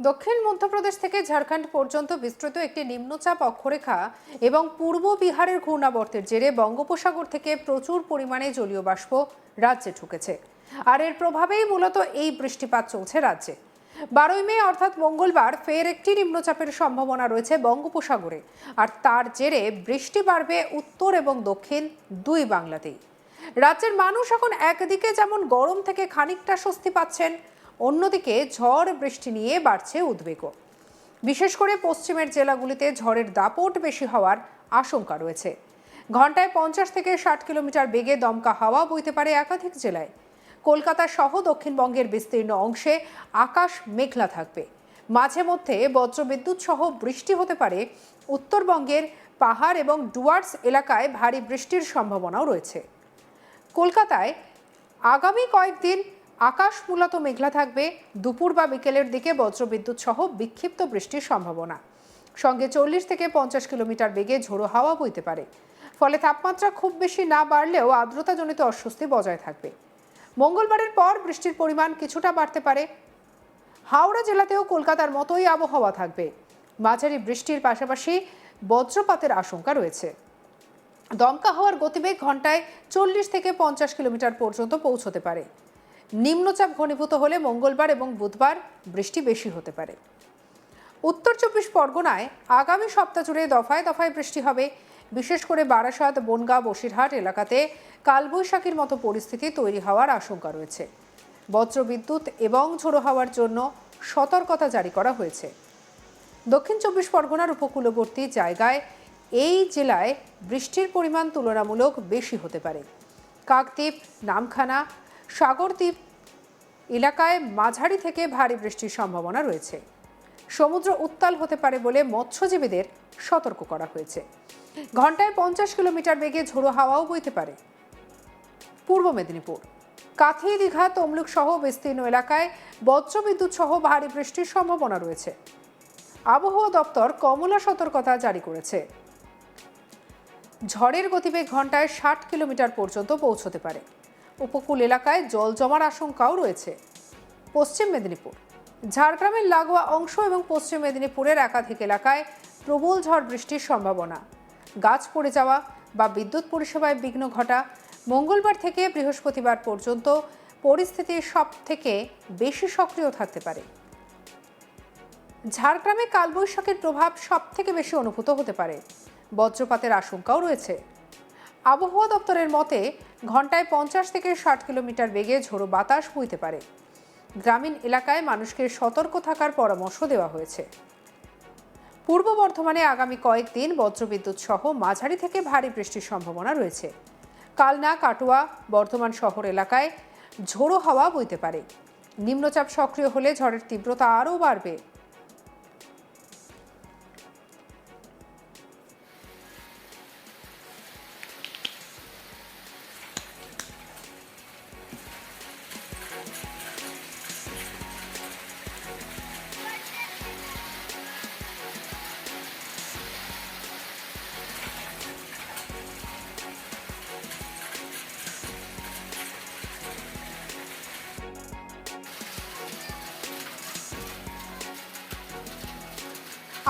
দক্ষিণ মধ্যপ্রদেশ থেকে ঝাড়খণ্ড পর্যন্ত বিস্তৃত একটি নিম্নচাপ অক্ষরেখা এবং পূর্ব বিহারের ঘূর্ণাবর্তের জেরে বঙ্গোপসাগর থেকে প্রচুর পরিমাণে জলীয় বাষ্প রাজ্যে ঢুকেছে। আর এর প্রভাবেই মূলত এই বৃষ্টিপাত চলছে রাজ্যে। 12ই মে অর্থাৎ মঙ্গলবার ফের একটি নিম্নচাপের সম্ভাবনা রয়েছে বঙ্গোপসাগরে, আর তার জেরে বৃষ্টি বাড়বে উত্তর এবং দক্ষিণ দুই বাংলাতেই। রাজ্যের মানুষ এখন একদিকে যেমন গরম থেকে খানিকটা স্বস্তি পাচ্ছেন, অন্যদিকে ঝড় বৃষ্টি নিয়ে বাড়ছে উদ্বেগও। বিশেষ করে পশ্চিমের জেলাগুলিতে ঝড়ের দাপট বেশি হওয়ার আশঙ্কা রয়েছে। ঘন্টায় 50 থেকে 60 কিলোমিটার বেগে দমকা হাওয়া বইতে পারে একাধিক জেলায়। কলকাতা সহ দক্ষিণবঙ্গের বিস্তীর্ণ অংশে আকাশ মেঘলা থাকবে। মাঝে মধ্যে বজ্রবিদ্যুৎ সহ বৃষ্টি হতে পারে। উত্তরবঙ্গের পাহাড় এবং ডুয়ার্স এলাকায় ভারী বৃষ্টির সম্ভাবনাও রয়েছে। কলকাতায় আগামী কয়েকদিন আকাশ মূলত মেঘলা থাকবে। দুপুর বা বিকেলের দিকে বজ্রবিদ্যুৎ সহ বিক্ষিপ্ত বৃষ্টির সম্ভাবনা, সঙ্গে 40 থেকে 50 কিলোমিটার বেগে ঝোড়ো হাওয়া বইতে পারে। ফলে তাপমাত্রা খুব বেশি না বাড়লেও আর্দ্রতাজনিত অস্বস্তি বজায় থাকবে। মঙ্গলবারের পর বৃষ্টির পরিমাণ কিছুটা বাড়তে পারে। হাওড়া জেলাতেও কলকাতার মতোই আবহাওয়া থাকবে। মাঝারি বৃষ্টির পাশাপাশি বজ্রপাতের আশঙ্কা রয়েছে। দমকা হাওয়ার গতিবেগ ঘন্টায় 40 থেকে 50 কিলোমিটার পর্যন্ত পৌঁছতে পারে। নিম্নচাপ ঘনীভূত হলে মঙ্গলবার এবং বুধবার বৃষ্টি বেশি হতে পারে। উত্তর 24 পরগনায় আগামী সপ্তাহ জুড়ে দফায় দফায় বৃষ্টি হবে। বিশেষ করে বারাসাত, বনগাঁ, বসিরহাট এলাকাতে কালবৈশাখীর মতো পরিস্থিতি তৈরি হওয়ার আশঙ্কা রয়েছে। বজ্রবিদ্যুৎ এবং ঝোড়ো হাওয়ার জন্য সতর্কতা জারি করা হয়েছে। দক্ষিণ 24 পরগনার উপকূলবর্তী জায়গায় এই জেলায় বৃষ্টির পরিমাণ তুলনামূলক বেশি হতে পারে। কাকদ্বীপ, নামখানা, সাগরদ্বীপ এলাকায় মাঝারি থেকে ভারী বৃষ্টির সম্ভাবনা রয়েছে। সমুদ্র উত্তাল হতে পারে বলে মৎস্যজীবীদের সতর্ক করা হয়েছে। ঘন্টায় 50 কিলোমিটার বেগে ঝোড়ো হাওয়াও বইতে পারে। পূর্ব মেদিনীপুর, কাথি, দীঘা, তমলুক সহ বিস্তীর্ণ এলাকায় বজ্রবিদ্যুৎ সহ ভারী বৃষ্টির সম্ভাবনা রয়েছে। আবহাওয়া দপ্তর কমলা সতর্কতা জারি করেছে। ঝড়ের গতিবেগ ঘন্টায় 60 কিলোমিটার পর্যন্ত পৌঁছতে পারে। উপকূল এলাকায় জল জমার আশঙ্কাও রয়েছে। পশ্চিম মেদিনীপুর, ঝাড়গ্রামের লাগোয়া অংশ এবং পশ্চিম মেদিনীপুরের একাধিক এলাকায় প্রবল ঝড় বৃষ্টির সম্ভাবনা। গাছ পড়ে যাওয়া বা বিদ্যুৎ পরিষেবায় বিঘ্ন ঘটা। মঙ্গলবার থেকে বৃহস্পতিবার পর্যন্ত পরিস্থিতি সব থেকে বেশি সক্রিয় থাকতে পারে। ঝাড়গ্রামে কালবৈশাখীর প্রভাব সব থেকে বেশি অনুভূত হতে পারে। বজ্রপাতের আশঙ্কাও রয়েছে। আবহাওয়া দপ্তরের মতে ঘন্টায় 50 থেকে 60 কিলোমিটার বেগে ঝোড়ো বাতাস বইতে পারে। গ্রামীণ এলাকায় মানুষকে সতর্ক থাকার পরামর্শ দেওয়া হয়েছে। পূর্ব বর্ধমানে আগামী কয়েকদিন বজ্রবিদ্যুৎ সহ মাঝারি থেকে ভারী বৃষ্টির সম্ভাবনা রয়েছে। কালনা, কাটোয়া, বর্ধমান শহর এলাকায় ঝোড়ো হাওয়া বইতে পারে। নিম্নচাপ সক্রিয় হলে ঝড়ের তীব্রতা আরও বাড়বে।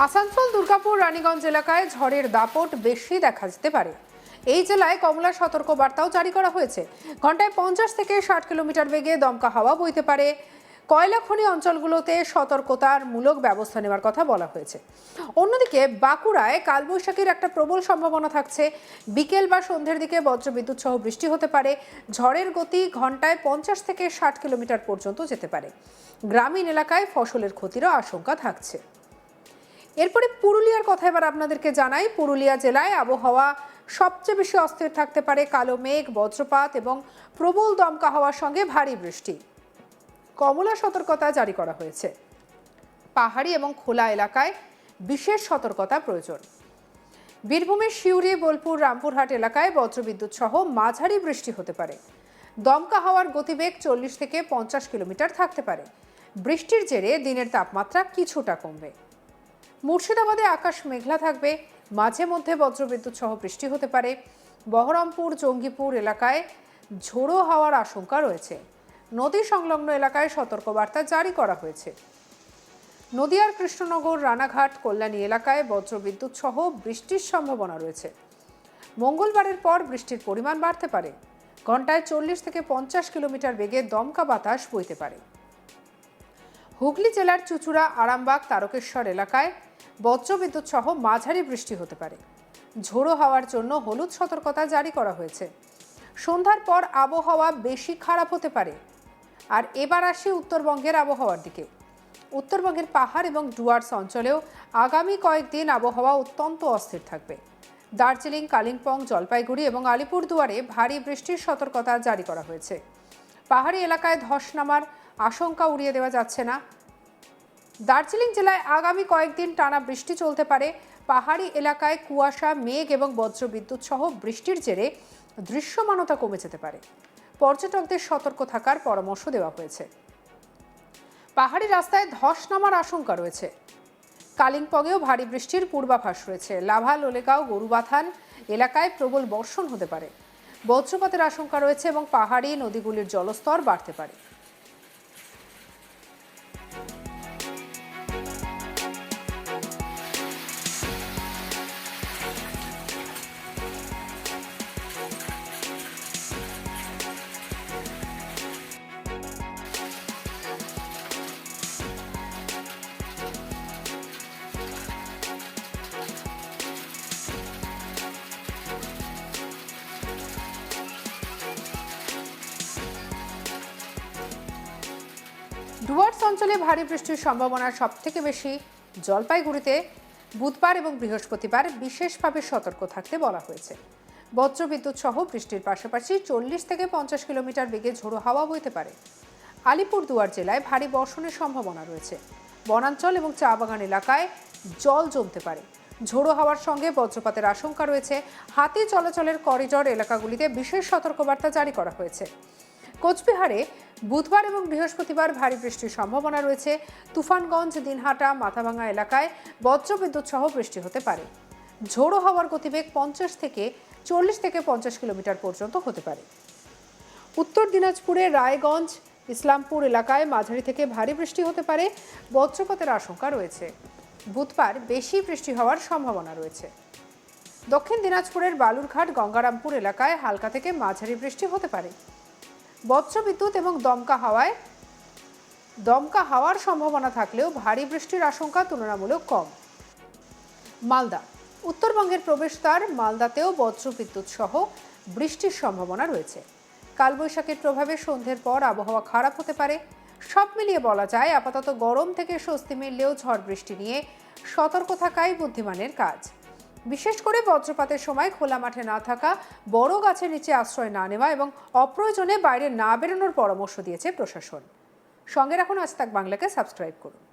আসানসোল, দুর্গাপুর, রানীগঞ্জ এলাকায় ঝড়ের দাপট বেশি দেখা যেতে পারে। এই জেলায় কমলা সতর্ক বার্তাও জারি করা হয়েছে। ঘন্টায় 50 থেকে 60 কিলোমিটার বেগে দমকা হাওয়া বইতে পারে। কয়লা খনি অঞ্চলগুলোতে সতর্কতার মূলক ব্যবস্থা নেওয়ার কথা বলা হয়েছে। অন্যদিকে বাঁকুড়ায় কালবৈশাখীর একটা প্রবল সম্ভাবনা থাকছে। বিকেল বা সন্ধ্যের দিকে বজ্রবিদ্যুৎ সহ বৃষ্টি হতে পারে। ঝড়ের গতি ঘন্টায় 50 থেকে 60 কিলোমিটার পর্যন্ত যেতে পারে। গ্রামীণ এলাকায় ফসলের ক্ষতিরও আশঙ্কা থাকছে। এরপরে পুরুলিয়ার কথা এবার আপনাদেরকে জানাই। পুরুলিয়া জেলায় আবহাওয়া সবচেয়ে বেশি অস্থির থাকতে পারে। কালো মেঘ, বজ্রপাত এবং প্রবল দমকা হাওয়ার সঙ্গে ভারী বৃষ্টি। কমলা সতর্কতা জারি করা হয়েছে। পাহাড়ি এবং খোলা এলাকায় বিশেষ সতর্কতা প্রয়োজন। বীরভূমের সিউড়ি, বোলপুর, রামপুরহাট এলাকায় বজ্রবিদ্যুৎ সহ মাঝারি বৃষ্টি হতে পারে। দমকা হাওয়ার গতিবেগ 40 থেকে 50 কিলোমিটার থাকতে পারে। বৃষ্টির জেরে দিনের তাপমাত্রা কিছুটা কমবে। মুর্শিদাবাদে আকাশ মেঘলা থাকবে। মাঝে মধ্যে বজ্রবিদ্যুৎ সহ বৃষ্টি হতে পারে। বহরমপুর, জঙ্গিপুর এলাকায় ঝোড়ো হাওয়ার আশঙ্কা রয়েছে। নদী সংলগ্ন এলাকায় সতর্কবার্তা জারি করা হয়েছে। নদিয়ার কৃষ্ণনগর, রানাঘাট, কল্যাণী এলাকায় বজ্রবিদ্যুৎ সহ বৃষ্টির সম্ভাবনা রয়েছে। মঙ্গলবারের পর বৃষ্টির পরিমাণ বাড়তে পারে। ঘন্টায় 40 থেকে 50 কিলোমিটার বেগে দমকা বাতাস বইতে পারে। হুগলি জেলার চুঁচুড়া, আরামবাগ, তারকেশ্বর এলাকায় বজ্রবিদ্যুৎ সহ মাঝারি বৃষ্টি হতে পারে। ঝোড়ো হাওয়ার জন্য হলুদ সতর্কতা জারি করা হয়েছে। সন্ধ্যার পর আবহাওয়া বেশি খারাপ হতে পারে। আর এবার আসি উত্তরবঙ্গের আবহাওয়ার দিকে। উত্তরবঙ্গের পাহাড় এবং ডুয়ার্স অঞ্চলেও আগামী কয়েকদিন আবহাওয়া অত্যন্ত অস্থির থাকবে। দার্জিলিং, কালিম্পং, জলপাইগুড়ি এবং আলিপুরদুয়ারে ভারী বৃষ্টির সতর্কতা জারি করা হয়েছে। পাহাড়ি এলাকায় ধস নামার আশঙ্কা উড়িয়ে দেওয়া যাচ্ছে না। দার্জিলিং জেলায় আগামী কয়েকদিন টানা বৃষ্টি চলতে পারে। পাহাড়ি এলাকায় কুয়াশা, মেঘ এবং বজ্রবিদ্যুৎ সহ বৃষ্টির জেরে দৃশ্যমানতা কমে যেতে পারে। পর্যটকদের সতর্ক থাকার পরামর্শ দেওয়া হয়েছে। পাহাড়ি রাস্তায় ধস নামার আশঙ্কা রয়েছে। কালিম্পংয়েও ভারী বৃষ্টির পূর্বাভাস রয়েছে। লাভা, লোলেগাঁও, গরুবাথান এলাকায় প্রবল বর্ষণ হতে পারে। বজ্রপাতের আশঙ্কা রয়েছে এবং পাহাড়ি নদীগুলির জলস্তর বাড়তে পারে। ডুয়ার্স অঞ্চলে ভারী বৃষ্টির সম্ভাবনা সবথেকে বেশি জলপাইগুড়িতে। বুধবার এবং বৃহস্পতিবার বিশেষভাবে সতর্ক থাকতে বলা হয়েছে। বজ্রবিদ্যুৎ সহ বৃষ্টির পাশাপাশি 40 থেকে 50 কিলোমিটার বেগে ঝোড়ো হাওয়া বইতে পারে। আলিপুরদুয়ার জেলায় ভারী বর্ষণের সম্ভাবনা রয়েছে। বনাঞ্চল এবং চা বাগান এলাকায় জল জমতে পারে। ঝোড়ো হাওয়ার সঙ্গে বজ্রপাতের আশঙ্কা রয়েছে। হাতি চলাচলের করিডর এলাকাগুলিতে বিশেষ সতর্কবার্তা জারি করা হয়েছে। কোচবিহারে বুধবার এবং বৃহস্পতিবার ভারী বৃষ্টির সম্ভাবনা রয়েছে। তুফানগঞ্জ, দিনহাটা, মাথাভাঙা এলাকায় বজ্রবিদ্যুৎ সহ বৃষ্টি হতে পারে। ঝোড়ো হাওয়ার গতিবেগ 40 থেকে 50 কিলোমিটার পর্যন্ত হতে পারে। উত্তর দিনাজপুরের রায়গঞ্জ, ইসলামপুর এলাকায় মাঝারি থেকে ভারী বৃষ্টি হতে পারে। বজ্রপাতের আশঙ্কা রয়েছে। বুধবার বেশি বৃষ্টি হওয়ার সম্ভাবনা রয়েছে। দক্ষিণ দিনাজপুরের বালুরঘাট, গঙ্গারামপুর এলাকায় হালকা থেকে মাঝারি বৃষ্টি হতে পারে। বজ্রবিদ্যুৎ এবং দমকা হাওয়ার সম্ভাবনা থাকলেও ভারী বৃষ্টির আশঙ্কা তুলনামূলক কম। মালদা, উত্তরবঙ্গের প্রবেশদ্বার মালদাতেও বজ্রবিদ্যুৎ সহ বৃষ্টির সম্ভাবনা রয়েছে। কালবৈশাখীর প্রভাবে সন্ধ্যের পর আবহাওয়া খারাপ হতে পারে। সব মিলিয়ে বলা যায়, আপাতত গরম থেকে স্বস্তি মিললেও ঝড় বৃষ্টি নিয়ে সতর্ক থাকাই বুদ্ধিমানের কাজ। বিশেষ করে বজ্রপাতের সময় খোলা মাঠে না থাকা, বড় গাছের নিচে আশ্রয় না নেওয়া এবং অপ্রয়োজনে বাইরে না বেরোনোর পরামর্শ দিয়েছে প্রশাসন। সঙ্গে রাখুন আজ তাক বাংলাকে, সাবস্ক্রাইব করুন।